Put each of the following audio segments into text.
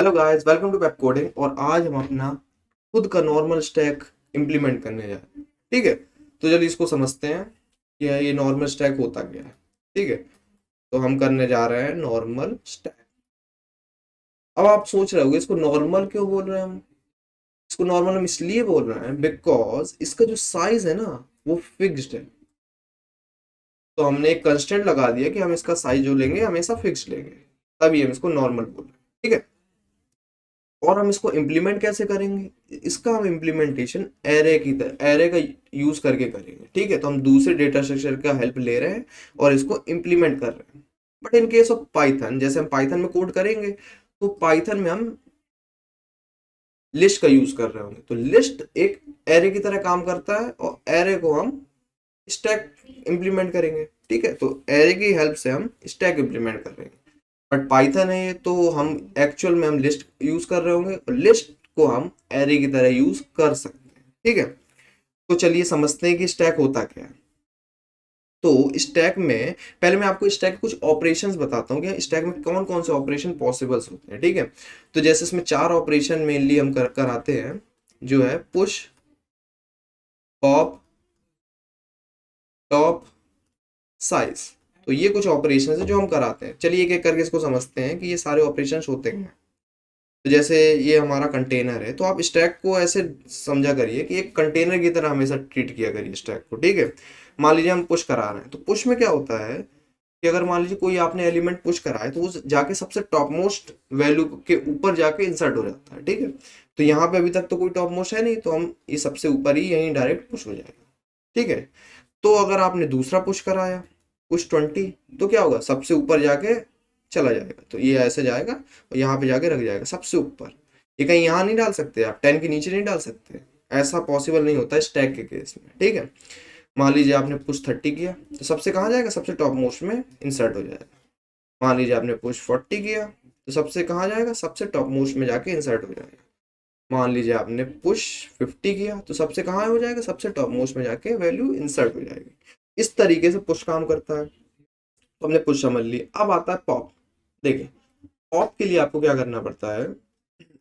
Hello guys, welcome to Web Coding. और आज हम अपना खुद का नॉर्मल स्टैक इम्प्लीमेंट करने जा रहे हैं। ठीक है, तो चलिए इसको समझते हैं कि ये नॉर्मल स्टैक होता क्या है। ठीक है, तो हम करने जा रहे हैं नॉर्मल स्टैक। अब आप सोच रहे होगे इसको नॉर्मल क्यों बोल रहे हैं हम। इसको नॉर्मल हम इसलिए बोल रहे हैं बिकॉज इसका जो साइज है ना वो फिक्स्ड है। तो हमने एक कंस्टेंट लगा दिया कि हम इसका साइज जो लेंगे हमेशा फिक्स्ड लेंगे, तभी हम इसको नॉर्मल बोल रहे हैं। ठीक है, और हम इसको इम्प्लीमेंट कैसे करेंगे, इसका हम इम्प्लीमेंटेशन एरे की तरह एरे का यूज करके करेंगे। ठीक है, तो हम दूसरे डेटा स्ट्रक्चर का हेल्प ले रहे हैं और इसको इम्प्लीमेंट कर रहे हैं। But in case of Python, जैसे हम पाइथन में कोड करेंगे तो पाइथन में हम लिस्ट का यूज कर रहे होंगे। तो लिस्ट एक एरे की तरह काम करता है और एरे को हम स्टैक इम्प्लीमेंट करेंगे। ठीक है, तो एरे की हेल्प से हम स्टैक इम्प्लीमेंट कर रहे हैं। बट पाइथन है ये, तो हम एक्चुअल में हम लिस्ट यूज कर रहे होंगे और लिस्ट को हम एरे की तरह यूज कर सकते हैं। ठीक है, तो चलिए समझते हैं कि स्टैक होता क्या है। तो स्टैक में पहले मैं आपको स्टैक के कुछ ऑपरेशंस बताता हूँ कि स्टैक में कौन कौन से ऑपरेशन पॉसिबल्स होते हैं। ठीक है, तो जैसे इसमें चार ऑपरेशन मेनली हम कराते हैं, जो है पुश, पॉप, टॉप, साइज। तो ये कुछ ऑपरेशन है जो हम कराते हैं। चलिए एक एक करके इसको समझते हैं कि ये सारे ऑपरेशन होते हैं। तो जैसे ये हमारा कंटेनर है, तो आप स्टैक को ऐसे समझा करिए कि एक कंटेनर की तरह हमेशा ट्रीट किया करिए स्टैक को। ठीक है, मान लीजिए हम पुश करा रहे हैं, तो पुश में क्या होता है कि अगर मान लीजिए कोई आपने एलिमेंट पुश करा है तो वो जाके सबसे टॉप मोस्ट वैल्यू के ऊपर जाके इंसर्ट हो जाता है। ठीक है, तो यहाँ पे अभी तक तो कोई टॉप मोस्ट है नहीं, तो हम ये सबसे ऊपर ही यहीं डायरेक्ट पुश हो जाएगा। ठीक है, तो अगर आपने दूसरा पुश कराया, पुश 20, तो क्या होगा, सबसे ऊपर जाके चला जाएगा। तो ये ऐसे जाएगा और यहाँ पे जाके रख जाएगा सबसे ऊपर। ये कहीं यहाँ नहीं डाल सकते, आप 10 के नीचे नहीं डाल सकते, ऐसा पॉसिबल नहीं होता स्टैक के केस में। ठीक है, मान लीजिए आपने पुश 30 किया तो सबसे कहाँ जाएगा, सबसे टॉप मोस्ट में इंसर्ट हो जाएगा। मान लीजिए आपने पुश 40 किया तो सबसे कहाँ जाएगा, सबसे टॉप मोस्ट में जाके इंसर्ट हो जाएगा। मान लीजिए आपने पुश 50 किया तो सबसे कहाँ हो जाएगा, सबसे टॉप मोस्ट में जाके वैल्यू इंसर्ट हो जाएगी। इस तरीके से पुश काम करता है। तो हमने पुश समझ ली। अब आता है पॉप। देखिए, पॉप के लिए आपको क्या करना पड़ता है,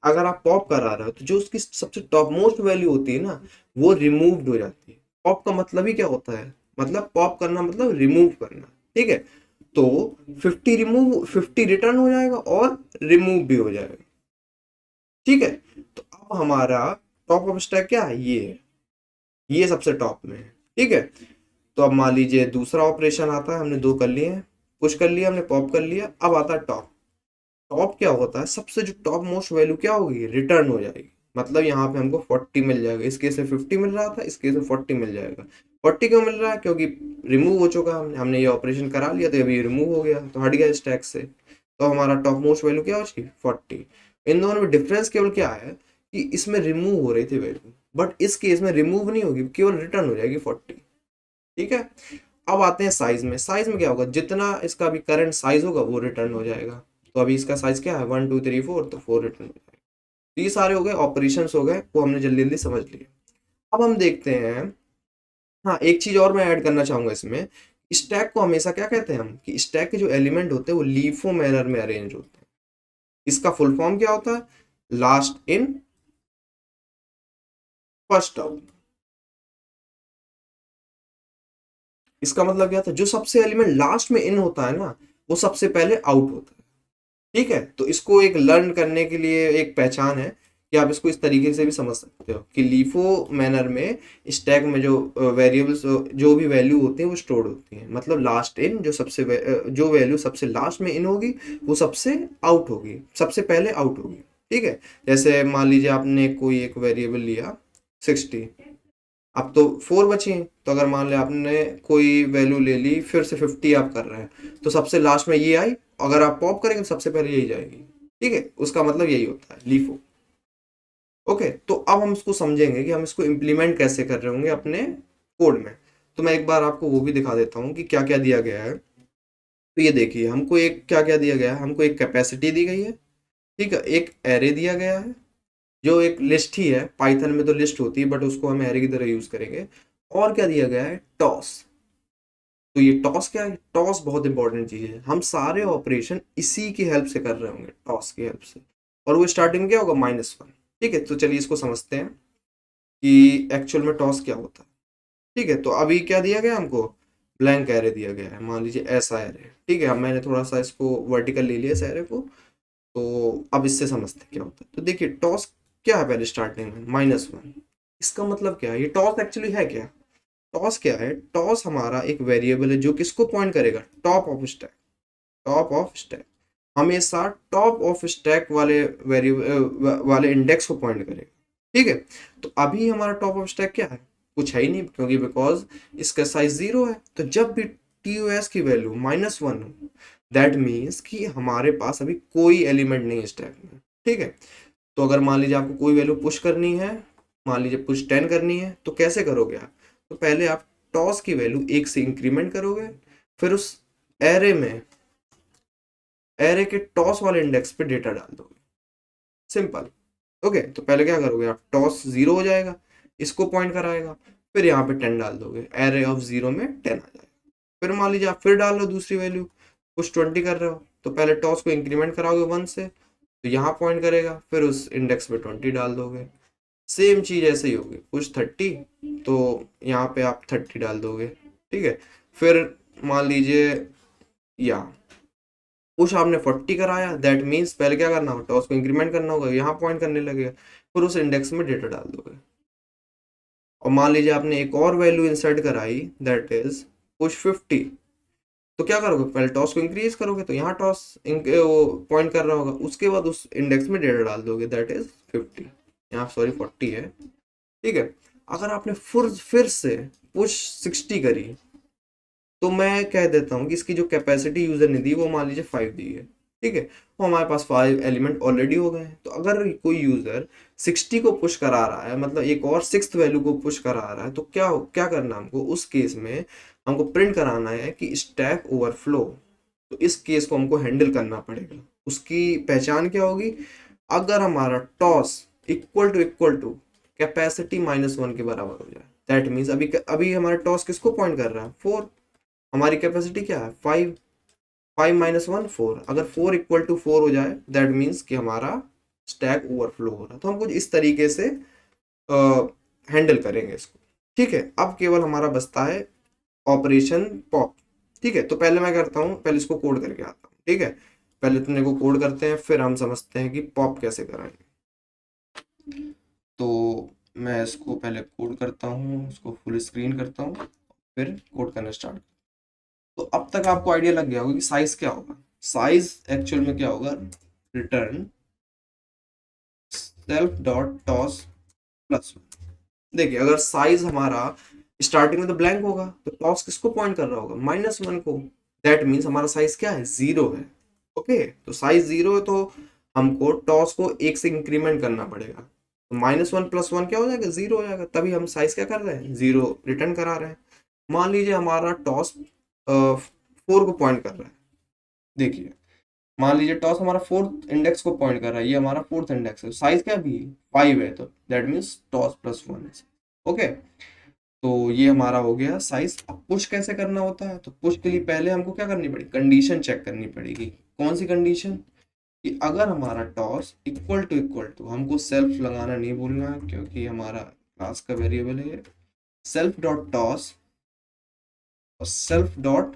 अगर आप पॉप करा रहे हो तो जो उसकी सबसे टॉप मोस्ट वैल्यू होती है ना वो रिमूव्ड हो जाती है। पॉप का मतलब ही क्या होता है, मतलब पॉप करना मतलब रिमूव करना। ठीक है, तो 50 रिमूव, 50 रिटर्न हो जाएगा और रिमूव भी हो जाएगा। ठीक है, तो अब हमारा टॉप ऑफ स्टैक क्या है, ये है, ये सबसे टॉप में है। ठीक है, तो अब मान लीजिए दूसरा ऑपरेशन आता है, हमने दो कर लिए हैं, पुश कर लिया हमने, पॉप कर लिया। अब आता है टॉप। टॉप क्या होता है, सबसे जो टॉप मोस्ट वैल्यू क्या होगी, रिटर्न हो जाएगी। मतलब यहाँ पे हमको 40 मिल जाएगा, इस केस में 50 मिल रहा था, इस केस में 40 मिल जाएगा। 40 क्यों मिल रहा है, क्योंकि रिमूव हो चुका, हमने ये ऑपरेशन करा लिया तो अभी रिमूव हो गया तो हट गया स्टैक से। तो हमारा टॉप मोस्ट वैल्यू क्या हो जाएगी, 40। इन दोनों में डिफरेंस केवल क्या है कि इसमें रिमूव हो रही थी वैल्यू, बट इस केस में रिमूव नहीं होगी, केवल रिटर्न हो जाएगी 40। ठीक है, अब आते हैं साइज में। साइज में क्या होगा, जितना इसका अभी करंट साइज होगा वो रिटर्न हो जाएगा। तो अभी इसका साइज क्या है, 1 2 3 4, तो 4 रिटर्न हो जाएगा। तो ये सारे हो गए ऑपरेशन हो गए, वो हमने जल्दी जल्दी समझ लिए। अब हम देखते हैं, हाँ एक चीज और मैं ऐड करना चाहूंगा इसमें। स्टैक को हमेशा क्या कहते हैं हम, कि स्टैक के जो एलिमेंट होते हैं वो लीफो मैनर में अरेंज होते हैं। इसका फुल फॉर्म क्या होता है, लास्ट इन फर्स्ट आउट। इसका मतलब क्या था, जो सबसे एलिमेंट लास्ट में इन होता है ना वो सबसे पहले आउट होता है। ठीक है, तो इसको एक लर्न करने के लिए एक पहचान है कि आप इसको इस तरीके से भी समझ सकते हो कि लीफो मैनर में स्टैक में जो वेरिएबल्स, जो भी वैल्यू होती है वो स्टोर्ड होती है। मतलब लास्ट इन, जो जो वैल्यू सबसे लास्ट में इन होगी वो सबसे आउट होगी, सबसे पहले आउट होगी। ठीक है, जैसे मान लीजिए आपने कोई एक वेरिएबल लिया 60, अब तो 4 बची हैं, तो अगर मान लिया आपने कोई वैल्यू ले ली, फिर से 50 आप कर रहे हैं, तो सबसे लास्ट में ये आई, अगर आप पॉप करेंगे तो सबसे पहले यही जाएगी। ठीक है, उसका मतलब यही होता है लीफो। ओके, तो अब हम इसको समझेंगे कि हम इसको इम्प्लीमेंट कैसे कर रहे होंगे अपने कोड में। तो मैं एक बार आपको वो भी दिखा देता हूँ कि क्या क्या दिया गया है। तो ये देखिए, हमको एक क्या क्या दिया गया है, हमको एक कैपेसिटी दी गई है। ठीक है, एक एरे दिया गया है, जो एक लिस्ट ही है, पाइथन में तो लिस्ट होती है बट उसको हम एरे की तरह यूज करेंगे। और क्या दिया गया है, टॉस। तो ये टॉस क्या है, टॉस बहुत इंपॉर्टेंट चीज है, हम सारे ऑपरेशन इसी की हेल्प से कर रहे होंगे, टॉस की हेल्प से। और वो स्टार्टिंग में क्या होगा -1। ठीक है, तो चलिए इसको समझते हैं कि एक्चुअल में टॉस क्या होता है। ठीक है, तो अभी क्या दिया गया हमको, ब्लैंक एरे दिया गया है, मान लीजिए ऐसा एरे। ठीक है, अब मैंने थोड़ा सा इसको वर्टिकल ले लिया इस एरे को। तो अब इससे समझते हैं क्या होता है। तो देखिए टॉस क्या है, पहले स्टार्टिंग में -1। इसका मतलब क्या है, ये टॉस एक्चुअली है क्या। टॉस क्या है, टॉस हमारा एक वेरिएबल है जो किसको पॉइंट करेगा, top of stack. Top of stack हमेशा टॉप ऑफ स्टैक वाले वेरिएबल वाले इंडेक्स को पॉइंट करेगा। ठीक है, तो अभी हमारा टॉप ऑफ स्टैक क्या है, कुछ है ही नहीं, क्योंकि बिकॉज इसका साइज 0 है। तो जब भी TOS की वैल्यू -1 हो, दैट मीन्स कि हमारे पास अभी कोई एलिमेंट नहीं है स्टैक में। ठीक है, तो अगर मान लीजिए आपको कोई वैल्यू पुश करनी है, मान लीजिए पुश 10 करनी है, तो कैसे करोगे आप, तो पहले आप टॉस की वैल्यू 1 से इंक्रीमेंट करोगे, फिर उस एरे में एरे के टॉस वाले इंडेक्स पे डेटा डाल दोगे, सिंपल। ओके, तो पहले क्या करोगे आप, टॉस 0 हो जाएगा, इसको पॉइंट कराएगा, फिर यहाँ पे 10 डाल दोगे, एरे ऑफ 0 में 10 आ जाएगा। फिर मान लीजिए आप फिर डाल लो दूसरी वैल्यू, पुश 20 कर रहे हो, तो पहले टॉस को इंक्रीमेंट कराओगे 1 से, तो यहाँ पॉइंट करेगा, फिर उस इंडेक्स पे 20 डाल दोगे। सेम चीज ऐसे ही होगी, पुश 30, तो यहाँ पे आप 30 डाल दोगे। ठीक है, फिर मान लीजिए या पुश आपने 40 कराया, दैट मीन्स पहले क्या करना होगा, टॉस को इंक्रीमेंट करना होगा, यहाँ पॉइंट करने लगेगा, फिर उस इंडेक्स में डेटा डाल दोगे। और मान लीजिए आपने एक और वैल्यू इंसर्ट कराई, दैट इज पुश 50, तो क्या करोगे, पहले टॉस को इंक्रीज करोगे, तो यहाँ टॉस वो पॉइंट कर रहा होगा, उसके बाद उस इंडेक्स में डेटा डाल दोगे, दैट इज 50, यहाँ सॉरी 40 है। ठीक है, अगर आपने फिर से पुश 60 करी, तो मैं कह देता हूँ कि इसकी जो कैपेसिटी यूजर ने दी वो मान लीजिए 5 दी है। ठीक है, वो हमारे पास 5 एलिमेंट ऑलरेडी हो गए हैं। तो अगर कोई यूजर 60 को पुश करा रहा है, मतलब एक और 6th वैल्यू को पुश करा रहा है, तो क्या करना है हमको उस केस में, हमको प्रिंट कराना है कि स्टैक ओवरफ्लो। तो इस केस को हमको हैंडल करना पड़ेगा। उसकी पहचान क्या होगी, अगर हमारा टॉस इक्वल टू कैपेसिटी -1 के बराबर हो जाए, दैट मीन्स अभी अभी हमारा टॉस किसको पॉइंट कर रहा है, 4। हमारी कैपेसिटी क्या है, 5। 5 -1 4, अगर 4 = 4 हो जाए, दैट मीन्स कि हमारा स्टैक ओवरफ्लो हो रहा है। तो हम कुछ इस तरीके से हैंडल करेंगे इसको। ठीक है, अब केवल हमारा बचता है ऑपरेशन पॉप। ठीक है, तो पहले मैं करता हूँ, पहले इसको कोड करके आता हूँ। ठीक है, पहले तुमने को कोड करते हैं, फिर हम समझते हैं कि पॉप कैसे कराएंगे। तो मैं इसको पहले कोड करता हूँ, उसको फुल स्क्रीन करता हूँ, फिर कोड करना स्टार्ट। तो अब तक आपको आइडिया लग गया होगा कि साइज क्या होगा। साइज एक्चुअल में क्या होगा, रिटर्न सेल्फ डॉट टॉस +1। देखिए अगर साइज हमारा स्टार्टिंग में तो ब्लैंक होगा, तो टॉस किसको पॉइंट कर रहा होगा, -1 को। दैट मीन्स हमारा साइज क्या है, 0 है। ओके, तो साइज 0 है, तो हमको टॉस को 1 से इंक्रीमेंट करना पड़ेगा। तो -1 + 1 क्या हो जाएगा, 0 हो जाएगा। तभी हम साइज क्या कर रहे हैं, 0 रिटर्न करा रहे हैं। मान लीजिए हमारा टॉस 4 को पॉइंट कर रहा है। देखिए मान लीजिए टॉस हमारा 4th इंडेक्स को पॉइंट कर रहा है, ये हमारा 4th इंडेक्स है, साइज क्या भी 5 है, तो दैट मीन्स टॉस +1 है। ओके, तो ये हमारा हो गया साइज। अब पुश कैसे करना होता है, तो पुश के लिए पहले हमको क्या करनी पड़ेगी, कंडीशन चेक करनी पड़ेगी। कौन सी कंडीशन, कि अगर हमारा टॉस इक्वल टू हमको सेल्फ लगाना नहीं भूलना है, क्योंकि हमारा क्लास का वेरिएबल है, सेल्फ डॉट टॉस और सेल्फ डॉट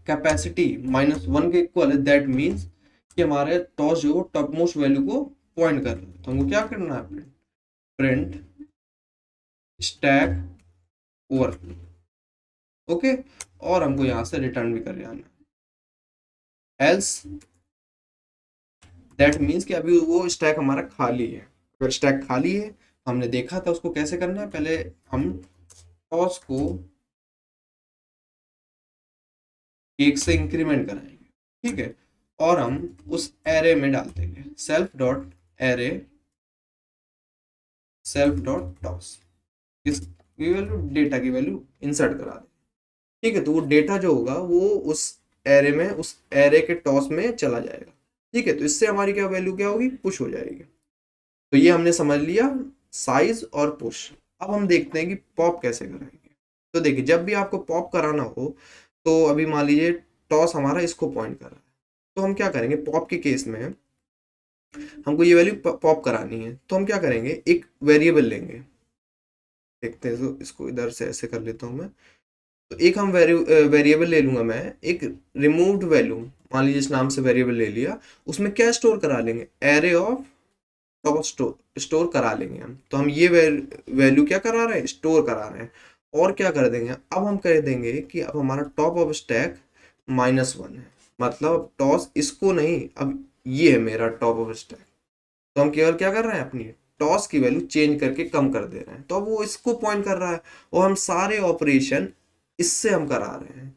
कैपेसिटी -1 के इक्वल है, दैट मीन्स कि हमारे टॉस जो टॉप मोस्ट वैल्यू को पॉइंट कर रहे हैं। तो हमको क्या करना है, प्रिंट स्टैक ओवरफ्लो। ओके, और हमको यहाँ से रिटर्न भी कर जाना है, एल्स दैट मीन्स कि अभी वो स्टैक हमारा खाली है। अगर स्टैक खाली है, हमने देखा था उसको कैसे करना है, पहले हम टॉस को 1 से इंक्रीमेंट कराएंगे। ठीक है, और हम उस एरे में डाल देंगे self dot array self dot toss, इसकी वैल्यू डेटा की वैल्यू इंसर्ट करा दें। ठीक है, तो वो डेटा जो होगा वो उस एरे में, उस एरे के टॉस में चला जाएगा। ठीक है, तो इससे हमारी क्या वैल्यू क्या होगी, पुश हो जाएगी। तो ये हमने समझ लिया साइज और पुश। अब हम देखते हैं कि पॉप कैसे कराएंगे। तो देखिए जब भी आपको पॉप कराना हो, तो अभी मान लीजिए टॉस हमारा इसको पॉइंट कर रहा है, तो हम क्या करेंगे, पॉप के केस में हमको ये वैल्यू पॉप करानी है, तो हम क्या करेंगे, एक वेरिएबल लेंगे। देखते हैं, तो इसको इधर से ऐसे कर लेता हूँ मैं। तो एक हम वेरिएबल ले लूंगा मैं, एक रिमूव्ड वैल्यू, मान लीजिए इस नाम से वेरिएबल ले लिया। उसमें क्या स्टोर करा लेंगे, array of top store store करा लेंगे हम। तो हम ये वैल्यू क्या करा रहे हैं, स्टोर करा रहे हैं। और क्या कर देंगे, अब हम कह देंगे कि अब हमारा टॉप ऑफ स्टैक -1 है। मतलब टॉस इसको नहीं, अब ये है मेरा टॉप ऑफ स्टैक। तो हम केवल क्या कर रहे हैं, अपनी टॉस की वैल्यू चेंज करके कम कर दे रहे हैं, तो अब वो इसको पॉइंट कर रहा है। और हम सारे ऑपरेशन इससे हम करा रहे हैं।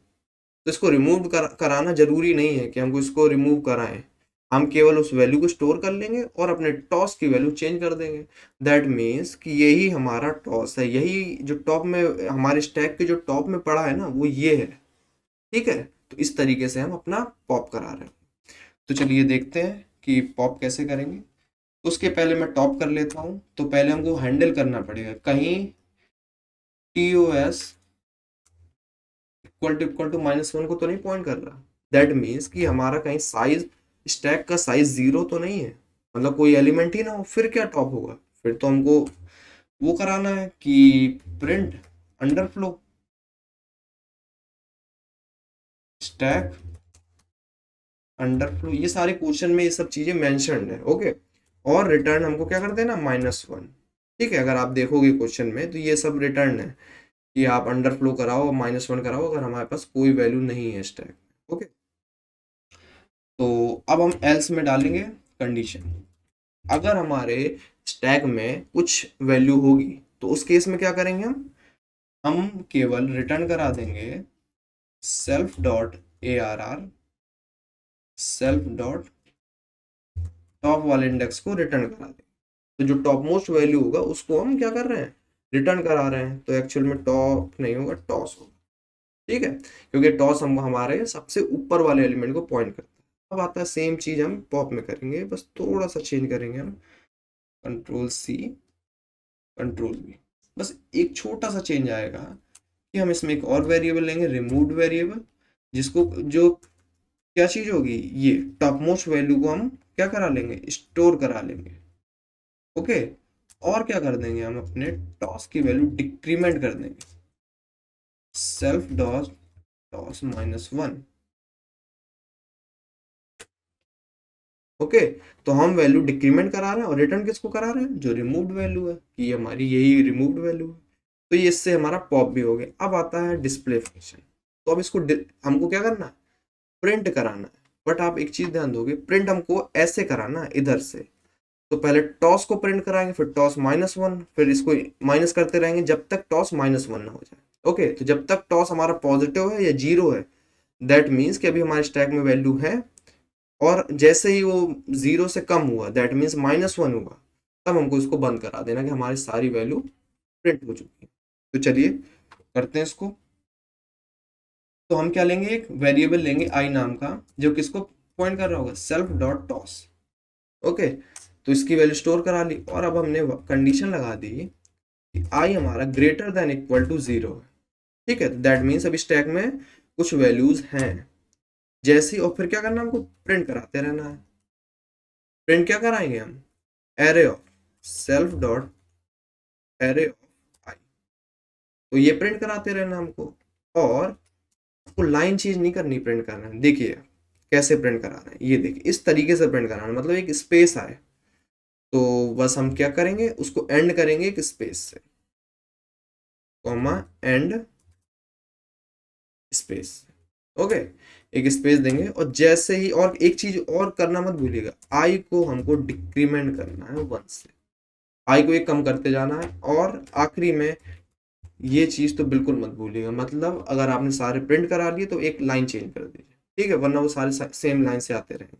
तो इसको रिमूव कराना जरूरी नहीं है कि हमको इसको रिमूव कराएं। हम केवल उस वैल्यू को स्टोर कर लेंगे और अपने टॉस की वैल्यू चेंज कर देंगे। दैट मीन्स कि यही हमारा टॉस है, यही जो टॉप में हमारे स्टैक के जो टॉप में पड़ा है ना, वो ये है। ठीक है, तो इस तरीके से हम अपना पॉप करा रहे हैं। तो चलिए देखते हैं कि पॉप कैसे करेंगे। उसके पहले मैं टॉप कर लेता हूँ। तो पहले हमको हैंडल करना पड़ेगा, कहीं TOS इक्वल टू -1 को तो नहीं पॉइंट कर रहा। दैट मीन्स कि हमारा कहीं साइज, स्टैक का साइज 0 तो नहीं है, मतलब कोई एलिमेंट ही ना हो, फिर क्या टॉप होगा। फिर तो हमको वो कराना है कि प्रिंट अंडरफ्लो स्टैक अंडरफ्लो, ये सारे क्वेश्चन में ये सब चीजें मेंशन्ड है। ओके, और रिटर्न हमको क्या कर देना, -1। ठीक है, अगर आप देखोगे क्वेश्चन में तो ये सब रिटर्न है कि आप अंडरफ्लो कराओ, -1 कराओ, अगर हमारे पास कोई वैल्यू नहीं है स्टैक। ओके, तो अब हम एल्स में डालेंगे कंडीशन। अगर हमारे स्टैक में कुछ वैल्यू होगी तो उस केस में क्या करेंगे, हम केवल रिटर्न करा देंगे self dot ARR, self dot top वाले इंडेक्स को रिटर्न करा देंगे। तो जो टॉप मोस्ट वैल्यू होगा उसको हम क्या कर रहे हैं, रिटर्न करा रहे हैं। तो एक्चुअल में टॉप नहीं होगा, टॉस होगा। ठीक है, क्योंकि टॉस हम हमारे सबसे ऊपर वाले एलिमेंट को पॉइंट करता है। अब आता है सेम चीज हम पॉप में करेंगे, बस थोड़ा सा चेंज करेंगे हम, Ctrl+C Ctrl+V। बस एक छोटा सा चेंज आएगा कि हम इसमें एक और वेरिएबल लेंगे, रिमूव्ड वेरिएबल, जिसको जो क्या चीज होगी, ये टॉप मोस्ट वैल्यू को हम क्या करा लेंगे, स्टोर करा लेंगे। ओके, और क्या कर देंगे, हम अपने टॉस की वैल्यू डिक्रीमेंट कर देंगे, सेल्फ डॉट टॉस -1। ओके, तो हम वैल्यू डिक्रीमेंट करा रहे हैं और रिटर्न किसको करा रहे हैं, जो रिमूव्ड वैल्यू है, कि ये हमारी यही रिमूव्ड वैल्यू है। तो ये इससे हमारा पॉप भी हो गया। अब आता है डिस्प्ले फंक्शन। तो अब इसको हमको क्या करना है, प्रिंट कराना है। बट आप एक चीज ध्यान दोगे, प्रिंट हमको ऐसे कराना है, इधर से। तो पहले टॉस को प्रिंट कराएंगे, फिर टॉस -1, फिर इसको माइनस करते रहेंगे जब तक टॉस -1 ना हो जाए। ओके, तो जब तक टॉस हमारा पॉजिटिव है या 0 है, दैट मीन्स कि अभी हमारे स्टैक में वैल्यू है। और जैसे ही वो 0 से कम हुआ, दैट मीन्स -1 हुआ, तब हमको इसको बंद करा देना कि हमारी सारी वैल्यू प्रिंट हो चुकी है। तो चलिए करते हैं इसको। तो हम क्या लेंगे, एक वेरिएबल लेंगे आई नाम का, जो किसको पॉइंट कर रहा होगा, सेल्फ डॉट टॉस। ओके, तो इसकी वैल्यू स्टोर करा ली और अब हमने कंडीशन लगा दी कि आई हमारा ग्रेटर देन इक्वल टू 0 है। ठीक है, तो दैट मीन्स अभी स्टैक में कुछ वैल्यूज हैं जैसी, और फिर क्या करना, हमको प्रिंट कराते रहना है। प्रिंट क्या कराएंगे हम, array of self dot array of I. तो ये प्रिंट कराते रहना हमको। और आपको लाइन चेंज नहीं करनी, प्रिंट करना है। देखिए कैसे प्रिंट करा रहे हैं, ये देखिए इस तरीके से प्रिंट कराना है, मतलब एक स्पेस आए। तो बस हम क्या करेंगे, उसको एंड करेंगे एक स्पेस से, कॉमा एंड स्पेस। ओके, एक स्पेस देंगे। और जैसे ही, और एक चीज और करना मत भूलिएगा, आई को हमको डिक्रीमेंट करना है 1 से। आई को एक कम करते जाना है। और आखिरी में ये चीज तो बिल्कुल मत भूलिएगा, मतलब अगर आपने सारे प्रिंट करा लिए तो एक लाइन चेंज कर दीजिए। ठीक है, वरना वो सारे सेम लाइन से आते रहेंगे।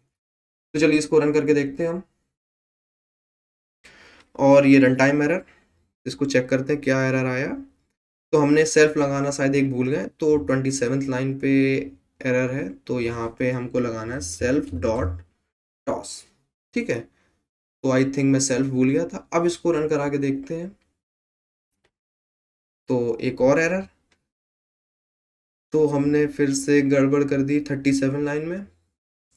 तो चलिए इसको रन करके देखते हैं हम। और ये रन टाइम एरर, इसको चेक करते हैं क्या एरर आया। तो हमने सेल्फ लगाना शायद एक भूल गए, तो 27th लाइन पे एरर है। तो यहाँ पे हमको लगाना है सेल्फ डॉट टॉस। ठीक है, तो आई थिंक मैं सेल्फ भूल गया था। अब इसको रन करा के देखते हैं। तो एक और एरर, तो हमने फिर से गड़बड़ कर दी 37 लाइन में।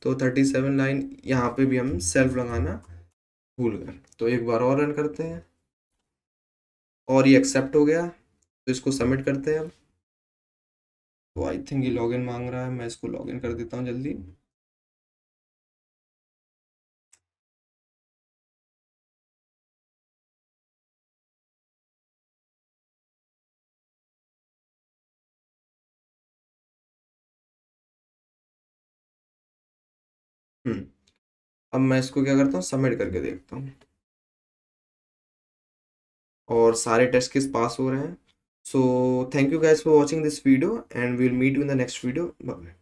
तो 37 लाइन यहाँ पे भी हम सेल्फ लगाना भूल गए। तो एक बार और रन करते हैं और ये एक्सेप्ट हो गया, तो इसको सबमिट करते हैं अब। तो आई थिंक ये लॉगिन मांग रहा है, मैं इसको लॉगिन कर देता हूँ जल्दी। अब मैं इसको क्या करता हूँ, सबमिट करके देखता हूँ और सारे टेस्ट केस पास हो रहे हैं। So thank you guys for watching this video and we will meet you in the next video. Bye.